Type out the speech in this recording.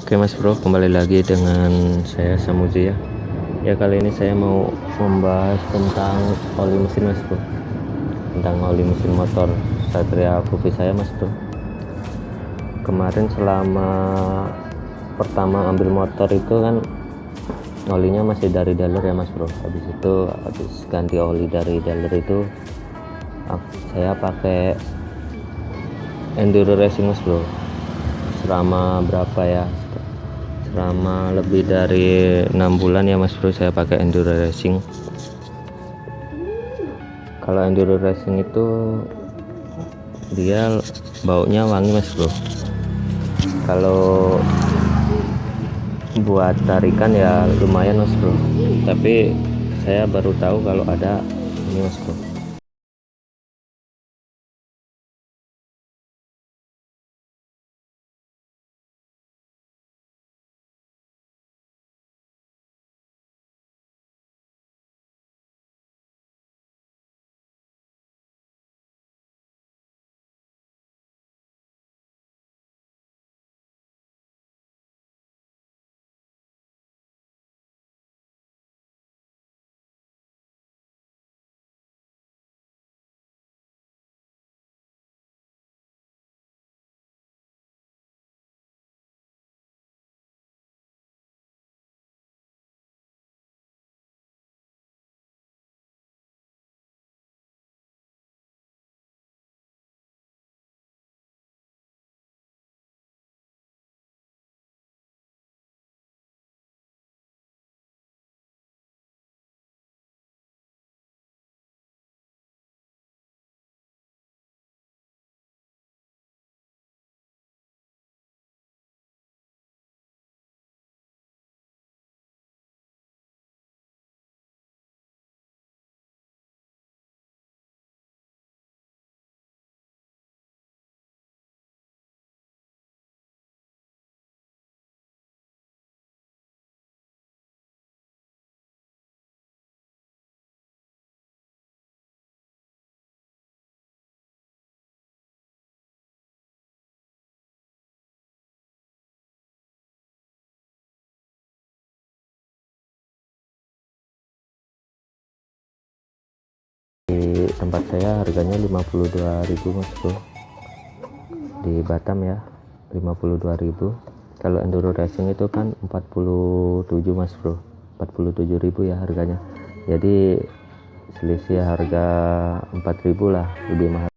Oke Mas Bro, kembali lagi dengan saya Samuji ya. Ya kali ini saya mau membahas tentang oli mesin Mas Bro, tentang oli mesin motor Satria Fufi saya Mas Bro. Kemarin selama pertama ambil motor itu kan olinya masih dari dealer ya Mas Bro. Habis ganti oli dari dealer itu saya pakai Enduro Racing Mas Bro. Selama berapa ya? Selama lebih dari 6 bulan ya Mas Bro saya pakai Enduro Racing. Kalau Enduro Racing itu dia baunya wangi Mas Bro. Kalau buat tarikan ya lumayan Mas Bro, tapi saya baru tahu kalau ada ini Mas Bro. Di tempat saya harganya 52.000 Mas Bro, di Batam ya, 52.000. Kalau Enduro Racing itu kan 47 Mas Bro, 47.000 ya harganya. Jadi selisih harga 4.000 lah lebih mahal.